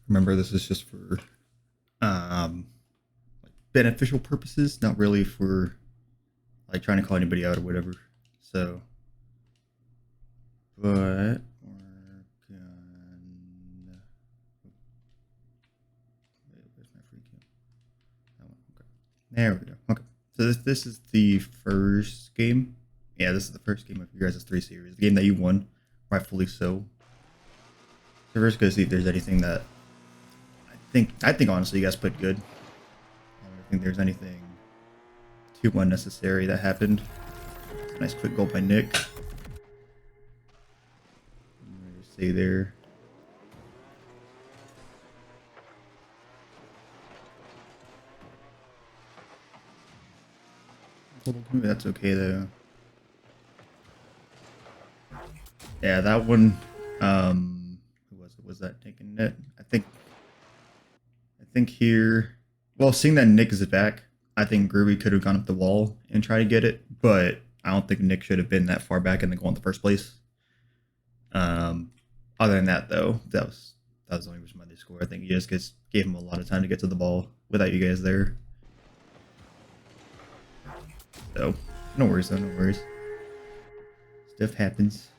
Remember, this is just for um, beneficial purposes, not really for like trying to call anybody out or whatever. So, but we're gonna. Where's my free kill? That one. Okay. There we go. Okay. So this is the first game. Yeah, this is the first game of your guys' 3 series. The game that you won, rightfully so. So we're just gonna see if there's anything that I think honestly you guys played good. I don't think there's anything too unnecessary that happened. Nice quick goal by Nick. Stay there. That's okay though. Yeah, that one. Who was it? Was that Nick and Net? I think here. Well, seeing that Nick is back, I think Groovy could have gone up the wall and tried to get it, but I don't think Nick should have been that far back in the goal in the first place. Um, Other than that, though, that was the only reason why they scored. I think you just gave him a lot of time to get to the ball without you guys there. So no worries, though. No worries. Stuff happens.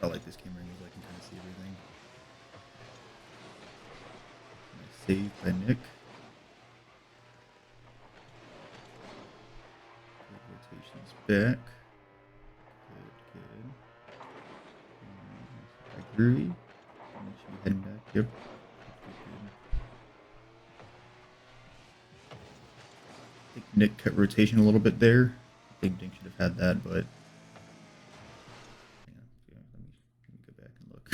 I like this camera angle. I can kind of see everything. Nice save by Nick. Good rotations back. Good. By Groovy. And should be heading back. Yep. Good. I think Nick cut rotation a little bit there. I think Dink should have had that, but let me go back and look.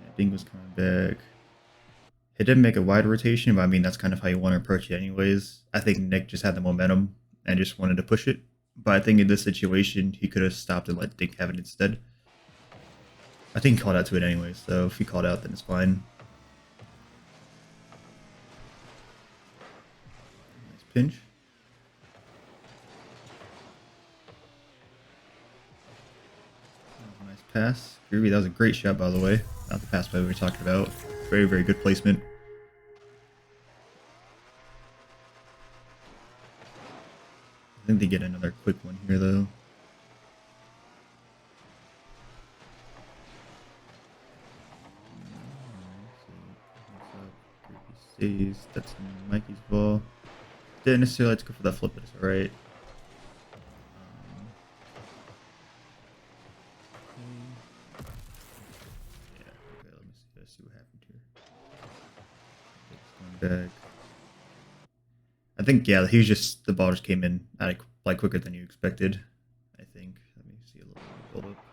Yeah, Dink was coming back. It didn't make a wide rotation, but I mean that's kind of how you want to approach it anyways. I think Nick just had the momentum and just wanted to push it. But I think in this situation he could have stopped and let Dink have it instead. I think he called out to it anyway, so if he called out then it's fine. Nice pinch. Nice pass. Groovy, that was a great shot by the way. Not the pass by the way we talked about. Very, very good placement. I think they get another quick one here though. Stays. That's Mikey's ball. Didn't necessarily like to go for that flip, but it's alright. Yeah, okay, let's see what happened here. It's going back. I think, yeah, he was just, the ball just came in like quicker than you expected, I think. Let me see a little bit build up.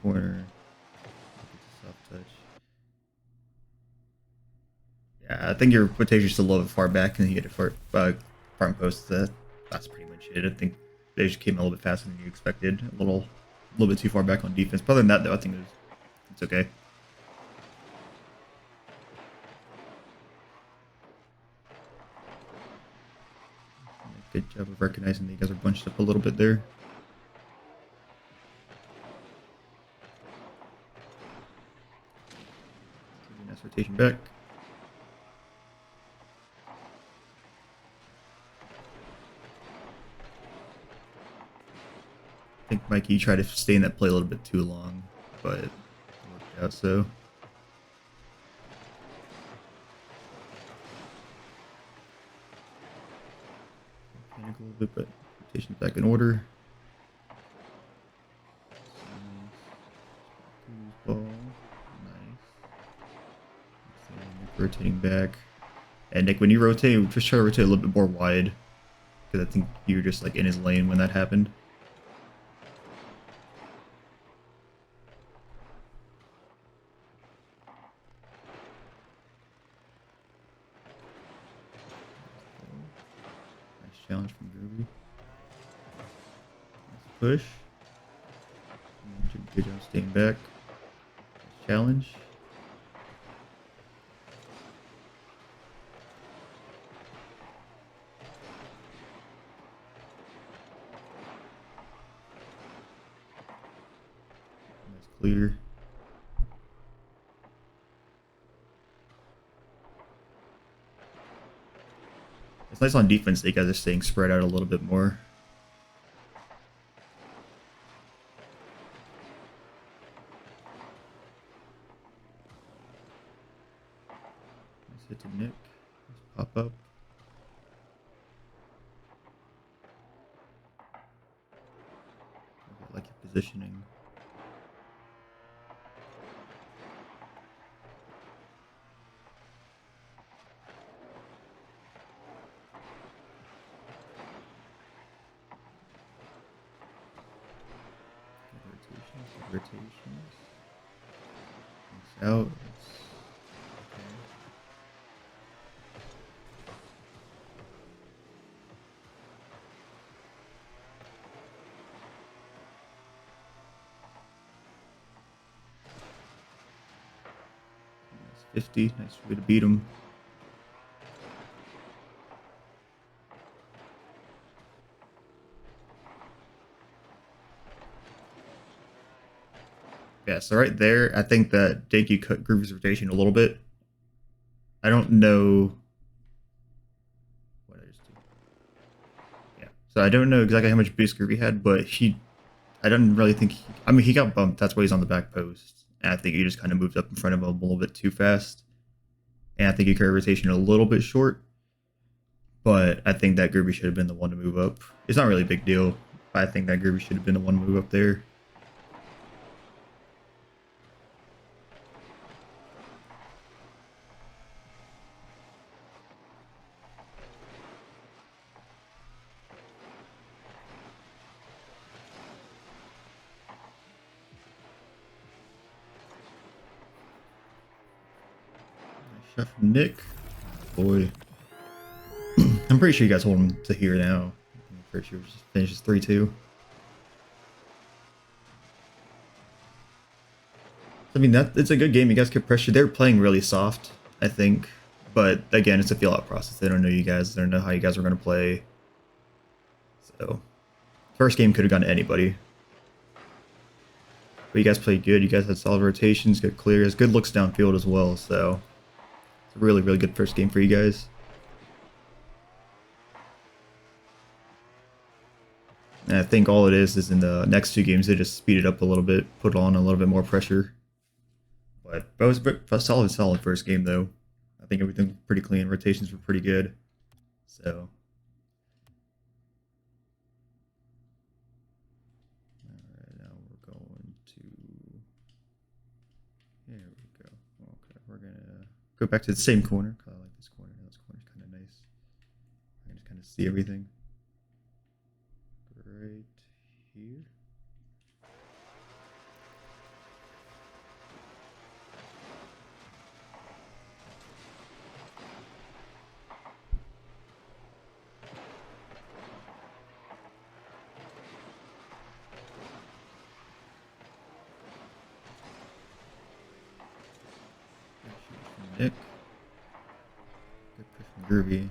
Corner. Soft touch. Yeah, I think your rotation's a little bit far back and you get it for front post. That's pretty much it. I think they just came a little bit faster than you expected. A little bit too far back on defense. But other than that, though, I think it's okay. Good job of recognizing that you guys are bunched up a little bit there. Nice rotation back. I think Mikey tried to stay in that play a little bit too long, but it worked out so. Panic a little bit, but rotation's back in order. Ball. Nice. Rotating back. And Nick, when you rotate, just try to rotate a little bit more wide. Because I think you were just like in his lane when that happened. Nice challenge from Groovy. Nice push. Good job staying back. Nice challenge. clear. It's nice on defense that you guys are staying spread out a little bit more. Nice hit to Nick. Let's pop up. I like your positioning. Rotations. Out. That's 50. Nice way to beat him. Yeah, so right there, I think that Denki cut Groovy's rotation a little bit. I don't know what I just did. Yeah, so I don't know exactly how much boost Groovy had, but I don't really think, I mean, he got bumped. That's why he's on the back post. And I think he just kind of moved up in front of him a little bit too fast. And I think he cut rotation a little bit short. But I think that Groovy should have been the one to move up. It's not really a big deal, but I think that Groovy should have been the one to move up there. Shot from Nick. Boy. I'm pretty sure you guys hold him to here now. I'm pretty sure it just finishes 3-2. I mean, it's a good game. You guys get pressure. They're playing really soft, I think. But again, it's a feel out process. They don't know you guys. They don't know how you guys are going to play. So, first game could have gone to anybody. But you guys played good. You guys had solid rotations, good clears, good looks downfield as well. So, it's a really, really good first game for you guys. And I think all it is in the next two games, they just speed it up a little bit, put on a little bit more pressure. But it was a solid first game, though. I think everything was pretty clean. Rotations were pretty good. So. Alright, now we're going to. Here we go. Okay, we're going to go back to the same corner. I like this corner. This corner's kind of nice. I can just kind of see everything. Right here. Nick. Good push from Groovy.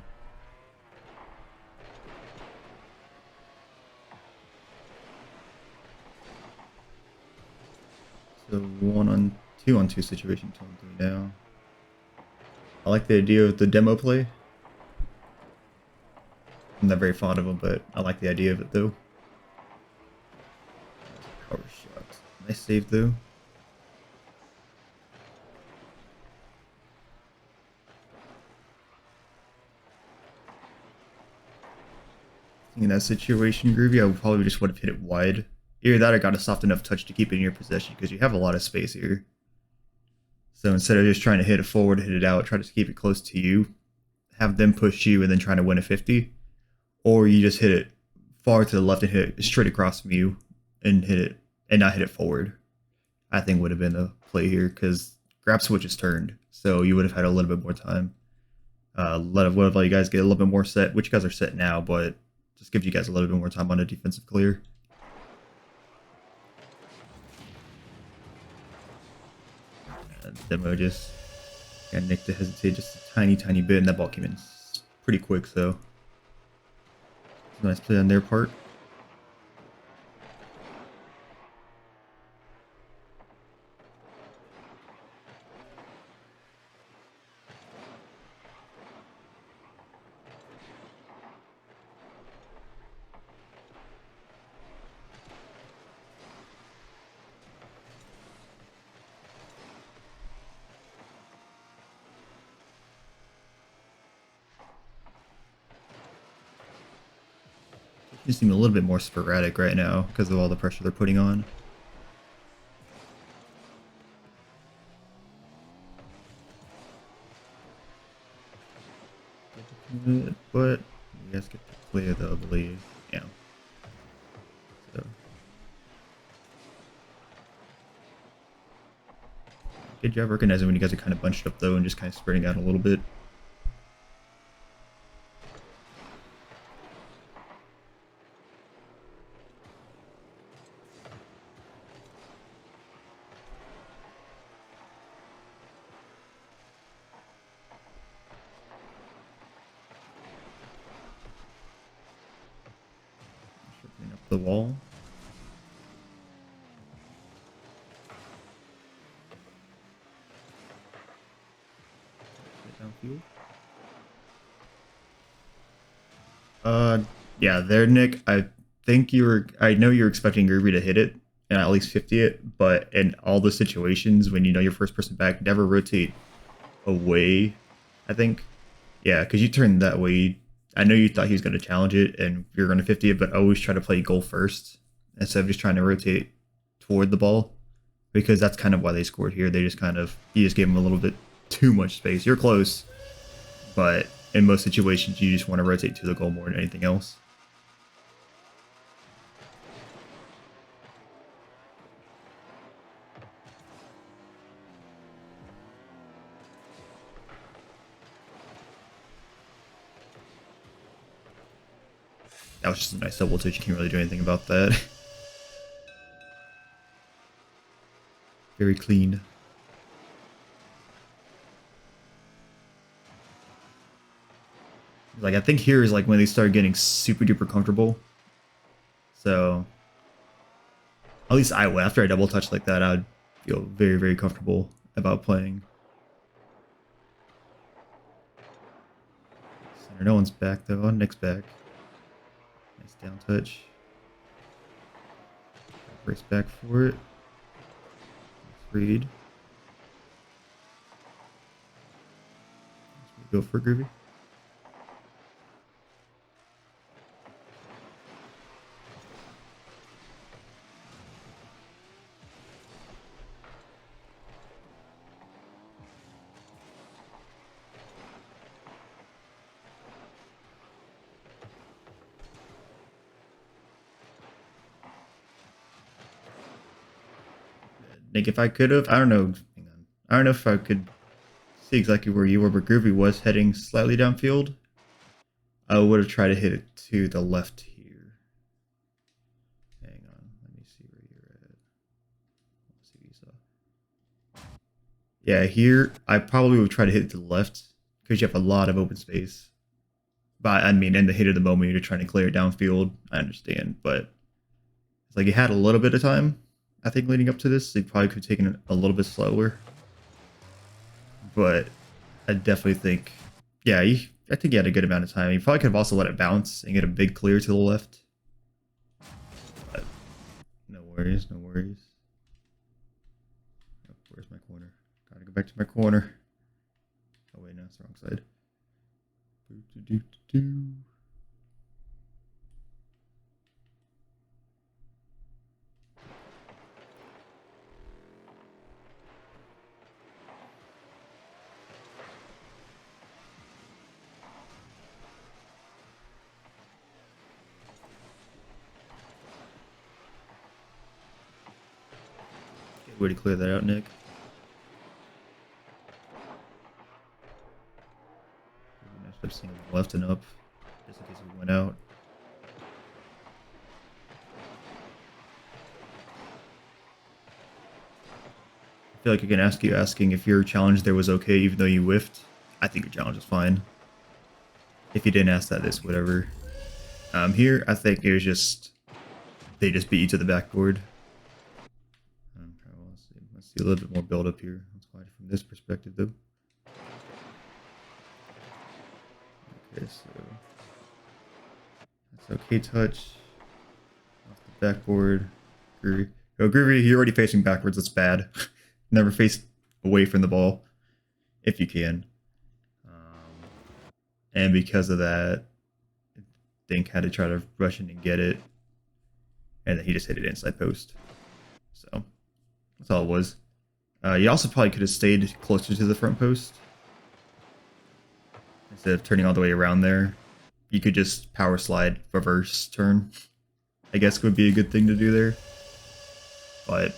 So 2-on-2 situation, 2-on-3 now. I like the idea of the demo play. I'm not very fond of them, but I like the idea of it though. Power shot. Nice save though. In that situation, Groovy, I probably just would have hit it wide. Either that or got a soft enough touch to keep it in your possession because you have a lot of space here. So instead of just trying to hit it forward, hit it out, try to keep it close to you, have them push you and then trying to win a 50. Or you just hit it far to the left and hit it straight across from you and hit it and not hit it forward. I think would have been the play here because grab switch is turned. So you would have had a little bit more time. Would have let you guys get a little bit more set, which you guys are set now, but just gives you guys a little bit more time on a defensive clear. Demo just got Nick to hesitate just a tiny bit, and that ball came in pretty quick, so nice play on their part. Just seem a little bit more sporadic right now because of all the pressure they're putting on. But you guys get to clear though, I believe. Yeah. So good job recognizing when you guys are kind of bunched up though and just kind of spreading out a little bit. Sharpening up the wall. Downfield. Yeah, there, Nick. I know you're expecting Ruby to hit it and at least 50 it, but in all the situations when you know you're first person back, never rotate away. I think, yeah, because you turned that way. I know you thought he was going to challenge it and you're going to 50 it, but always try to play goal first instead of just trying to rotate toward the ball, because that's kind of why they scored here. They just you just gave him a little bit too much space. You're close, but in most situations, you just want to rotate to the goal more than anything else. That was just a nice double touch. You can't really do anything about that. Very clean. Like, I think here is like when they start getting super duper comfortable. So at least I would. After I double touch like that, I'd feel very, very comfortable about playing. Center, no one's back though. Nick's back. Nice down touch. Brace back for it. Read. Go for Groovy. Nick, if I could have, I don't know. Hang on. I don't know if I could see exactly where you were, but Groovy was heading slightly downfield. I would have tried to hit it to the left here. Hang on. Let me see where you're at. Let's see what you saw. Yeah, here, I probably would try to hit it to the left because you have a lot of open space. But, I mean, in the hit of the moment, you're trying to clear it downfield. I understand, but it's like you had a little bit of time. I think leading up to this, they probably could have taken it a little bit slower. But I definitely think, yeah, I think he had a good amount of time. He probably could have also let it bounce and get a big clear to the left. But no worries, no worries. Oh, where's my corner? Gotta go back to my corner. Oh wait, no, it's the wrong side. Good way to clear that out, Nick. Nice seeing left and up, just in case we went out. I feel like I can ask you asking if your challenge there was okay, even though you whiffed. I think your challenge was fine. If you didn't ask that, this whatever. Here, I think it was just they just beat you to the backboard. Let's see a little bit more build up here. Let's find it from this perspective, though. Okay, so that's okay. Touch off the backboard. Groovy. Oh, Groovy, you're already facing backwards. That's bad. Never face away from the ball if you can. And because of that, Dink had to try to rush in and get it, and then he just hit it inside post. So that's all it was. You also probably could have stayed closer to the front post instead of turning all the way around there. You could just power slide reverse turn. I guess would be a good thing to do there. But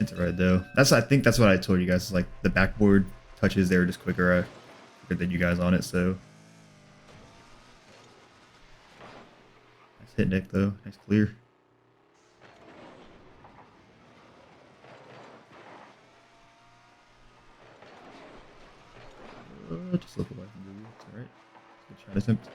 it's alright though. I think that's what I told you guys. Is like the backboard touches there just quicker than you guys on it. So nice hit, Nick. Though nice clear. Just look away from you. It's alright. Good shot attempt.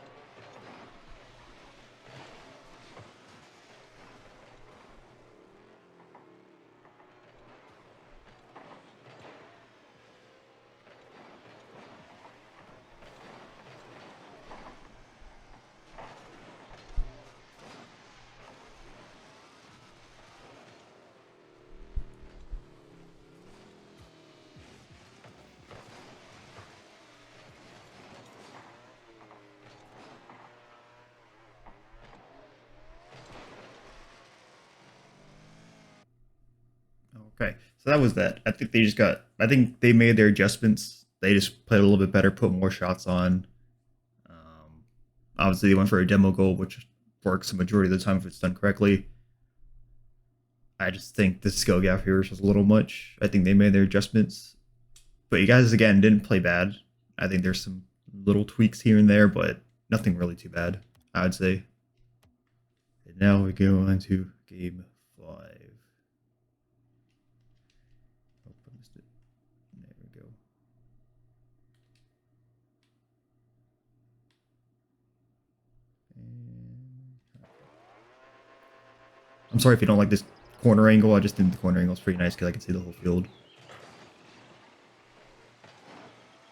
Okay, so that was that. I think they made their adjustments. They just played a little bit better, put more shots on. Obviously, they went for a demo goal, which works the majority of the time if it's done correctly. I just think the skill gap here is just a little much. I think they made their adjustments. But you guys, again, didn't play bad. I think there's some little tweaks here and there, but nothing really too bad, I would say. And now we go on to game 5. Oh, I missed it. There we go. I'm sorry if you don't like this corner angle. I just think the corner angle is pretty nice because I can see the whole field.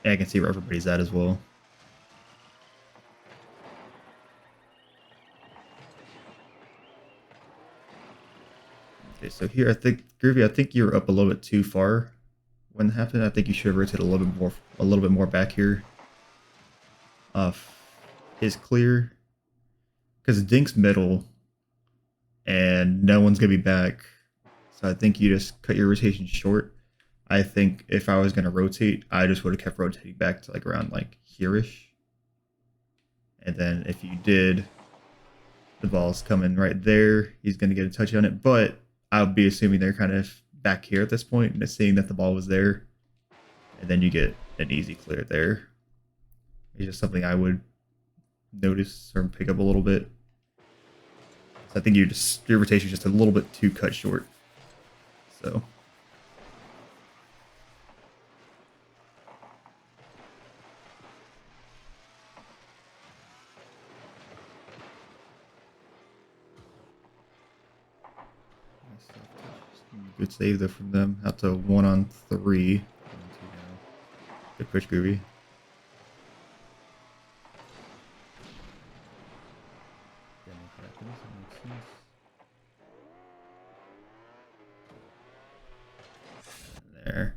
And I can see where everybody's at as well. Okay, so here I think Groovy, I think you're up a little bit too far when it happened. I think you should have rotated a little bit more back here. Is clear because Dink's middle, and no one's gonna be back. So I think you just cut your rotation short. I think if I was gonna rotate, I just would have kept rotating back to like around like here-ish. And then if you did, the ball's coming right there. He's gonna get a touch on it, but I'll be assuming they're kind of back here at this point and seeing that the ball was there. And then you get an easy clear there. It's just something I would notice or pick up a little bit. So I think your rotation is just a little bit too cut short. So. Good save though from them. Out to 1-on-3. Good push, Groovy. There.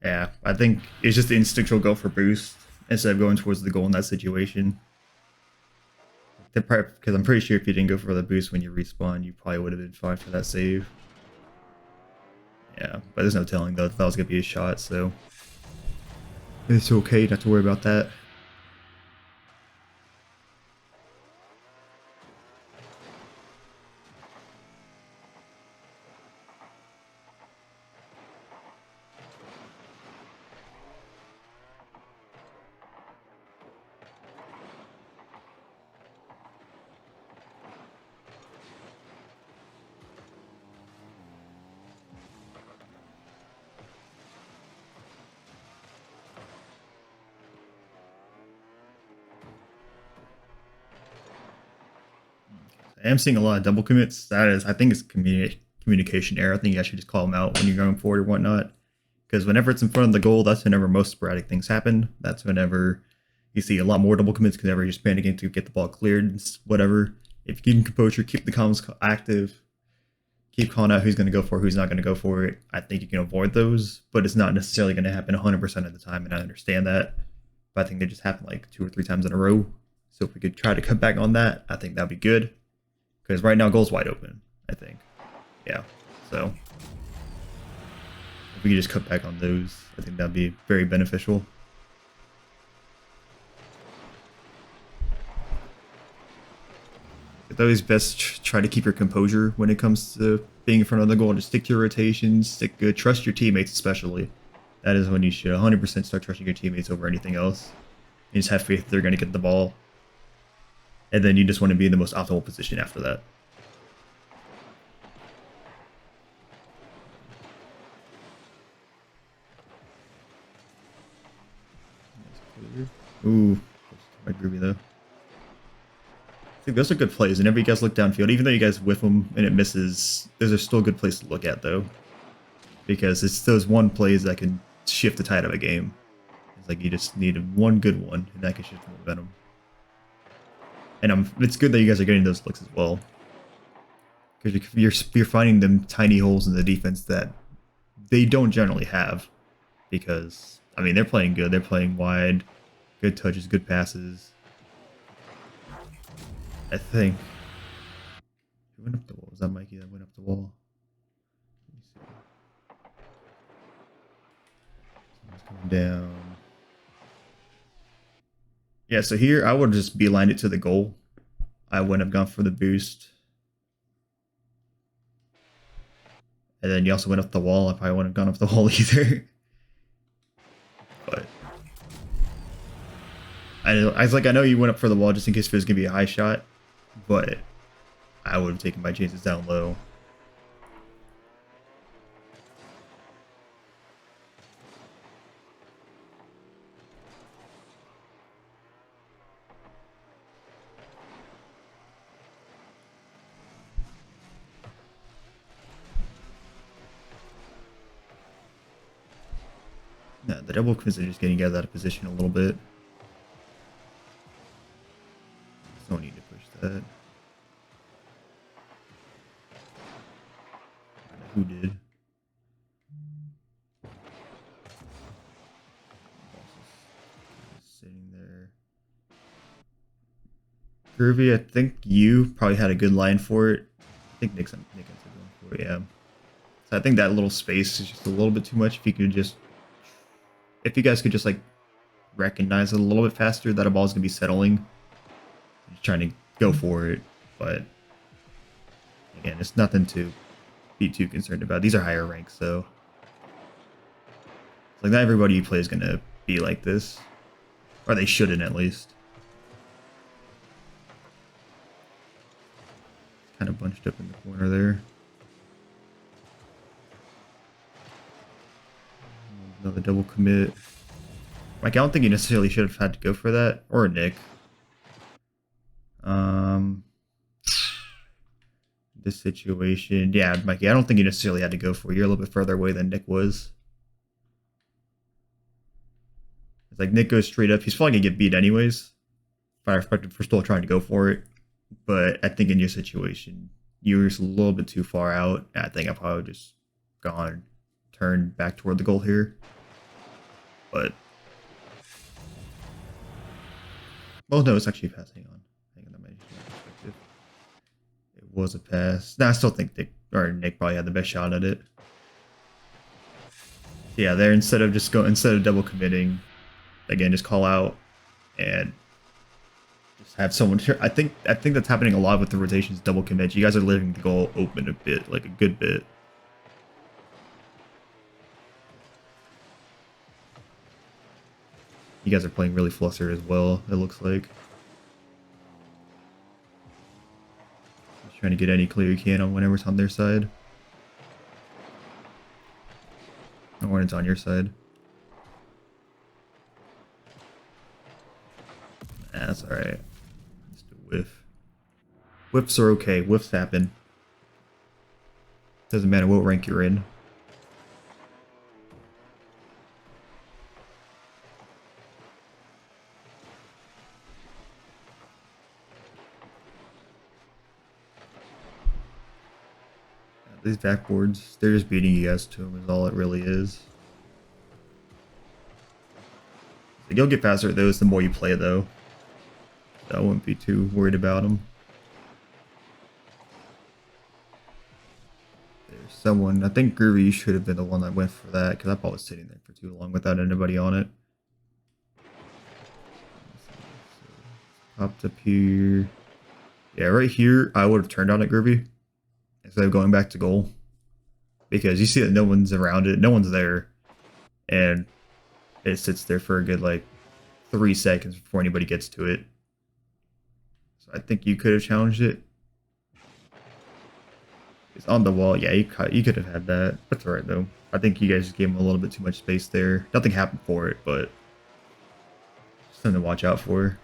Yeah, I think it's just the instinctual go for boost instead of going towards the goal in that situation. Because I'm pretty sure if you didn't go for the boost when you respawn, you probably would have been fine for that save. Yeah, but there's no telling though if that was going to be a shot, so it's okay not to worry about that. I am seeing a lot of double commits. That is, I think it's communication error. I think you should just call them out when you're going forward or whatnot. Because whenever it's in front of the goal, that's whenever most sporadic things happen. That's whenever you see a lot more double commits because whenever you're just panicking to get the ball cleared, whatever. If you keep composure, keep the comms active, keep calling out who's going to go for it, who's not going to go for it, I think you can avoid those. But it's not necessarily going to happen 100% of the time, and I understand that. But I think they just happen like 2 or 3 times in a row. So if we could try to cut back on that, I think that'd be good. Because right now, goal's wide open, I think. Yeah. So if we could just cut back on those, I think that'd be very beneficial. It's always best try to keep your composure when it comes to being in front of the goal. Just stick to your rotations, stick good, trust your teammates especially. That is when you should 100% start trusting your teammates over anything else. You just have faith that they're going to get the ball. And then you just want to be in the most optimal position after that. Ooh, quite groovy though. I think those are good plays. Whenever you guys look downfield, even though you guys whiff them and it misses, those are still a good place to look at though. Because it's those one plays that can shift the tide of a game. It's like you just need one good one, and that can shift the momentum. And it's good that you guys are getting those looks as well. Because you're finding them tiny holes in the defense that they don't generally have. Because, I mean, they're playing good. They're playing wide. Good touches, good passes. I think. Who went up the wall? Was that Mikey that went up the wall? Let me see. Someone's coming down. Yeah, so here I would just beeline it to the goal. I wouldn't have gone for the boost. And then you also went up the wall. I probably wouldn't have gone up the wall either. But I know you went up for the wall just in case it was gonna be a high shot, but I would have taken my chances down low. Yeah, the double quiz are just getting you guys out of position a little bit. No need to push that. Who did? Sitting there. Groovy, I think you probably had a good line for it. I think Nick's going for it, yeah. So I think that little space is just a little bit too much. If you guys could just like recognize it a little bit faster that a ball's gonna be settling. Just trying to go for it, but again, it's nothing to be too concerned about. These are higher ranks, so it's like not everybody you play is gonna be like this, or they shouldn't at least. Kind of bunched up in the corner there. Another double commit. Like, I don't think you necessarily should have had to go for that, or Nick. This situation, yeah, Mikey, I don't think you necessarily had to go for it. You're a little bit further away than Nick was. It's like Nick goes straight up. He's probably gonna get beat anyways. Fire effective for still trying to go for it. But I think in your situation, you were just a little bit too far out. I think I probably just gone, turned back toward the goal here. But well, no, it's actually a pass. Hang on, that might be perspective. It was a pass. No, I still think Nick probably had the best shot at it. Yeah, there instead of double committing, again, just call out and just have someone. I think that's happening a lot with the rotations. Double commit. You guys are leaving the goal open a bit, like a good bit. You guys are playing really flustered as well, it looks like. Just trying to get any clear you can on whenever's on their side. Or when it's on your side. Nah, that's alright. Just a whiff. Whiffs are okay. Whiffs happen. Doesn't matter what rank you're in. These backboards, they're just beating you guys to them is all it really is. Like, you'll get faster at those the more you play though. So I wouldn't be too worried about them. There's someone, I think Groovy should have been the one that went for that, because I probably was sitting there for too long without anybody on it. Popped up here. Yeah, right here, I would have turned on it, Groovy, instead of going back to goal. Because you see that no one's around it, no one's there, and it sits there for a good, like, 3 seconds before anybody gets to it. So I think you could have challenged it. It's on the wall. Yeah, you could have had that. That's alright, though. I think you guys just gave him a little bit too much space there. Nothing happened for it, but something to watch out for.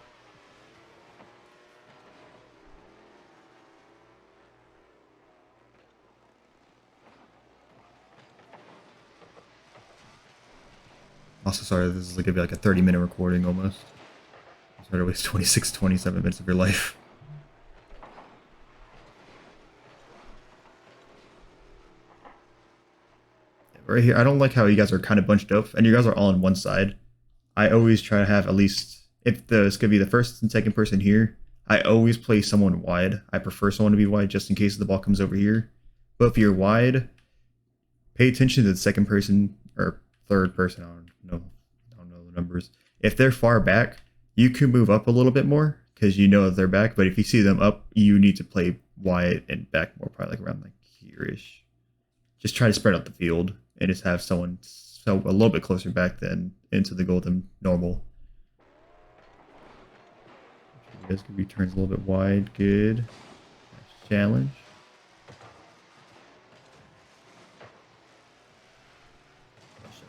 Also, sorry, this is going to be like a 30-minute recording almost. I'm sorry to waste 26, 27 minutes of your life. Right here, I don't like how you guys are kind of bunched up, and you guys are all on one side. I always try to have at least, if it's going to be the first and second person here, I always play someone wide. I prefer someone to be wide just in case the ball comes over here. But if you're wide, pay attention to the second person, or third person, I don't know the numbers. If they're far back, you can move up a little bit more, because you know that they're back, but if you see them up, you need to play wide and back more, probably like around like here-ish. Just try to spread out the field and just have someone a little bit closer back than into the goal than normal. You guys can be turns a little bit wide. Good. Nice challenge.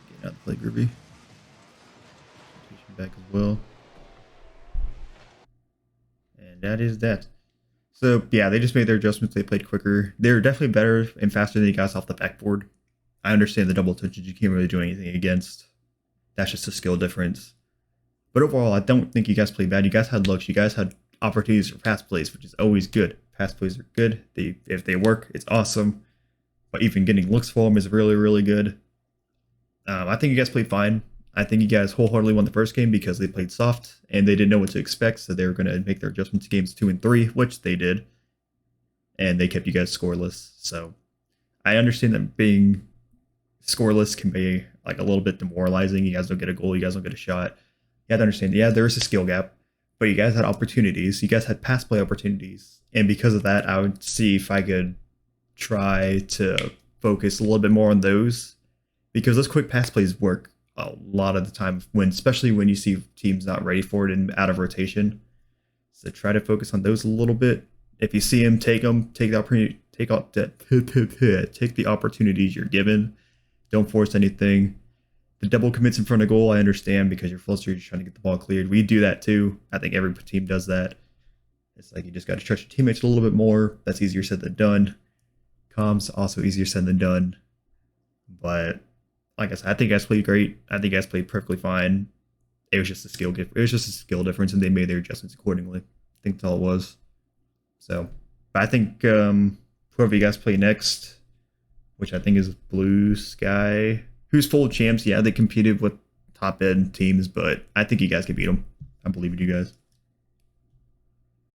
Getting out the play, Groovy. Back as well. And that is that. So yeah, they just made their adjustments. They played quicker. They're definitely better and faster than you guys off the backboard. I understand the double touches you can't really do anything against. That's just a skill difference. But overall, I don't think you guys played bad. You guys had looks. You guys had opportunities for pass plays, which is always good. Pass plays are good. If they work, it's awesome. But even getting looks for them is really, really good. I think you guys played fine. I think you guys wholeheartedly won the first game because they played soft and they didn't know what to expect, so they were going to make their adjustments to games 2 and 3, which they did. And they kept you guys scoreless. So I understand that being scoreless can be like a little bit demoralizing. You guys don't get a goal, you guys don't get a shot. You have to understand, yeah, there is a skill gap, but you guys had opportunities. You guys had pass play opportunities. And because of that, I would see if I could try to focus a little bit more on those, because those quick pass plays work a lot of the time, especially when you see teams not ready for it and out of rotation. So try to focus on those a little bit. If you see them, take the opportunity, take the opportunities you're given. Don't force anything. The double commits in front of goal, I understand, because you're flustered, you're trying to get the ball cleared. We do that too. I think every team does that. It's like you just got to trust your teammates a little bit more. That's easier said than done. Comms also easier said than done. But like I said, I think you guys played great. I think you guys played perfectly fine. It was just a skill difference, and they made their adjustments accordingly. I think that's all it was. So, but I think whoever you guys play next, which I think is Blue Sky, who's full champs. Yeah, they competed with top end teams, but I think you guys can beat them. I believe in you guys.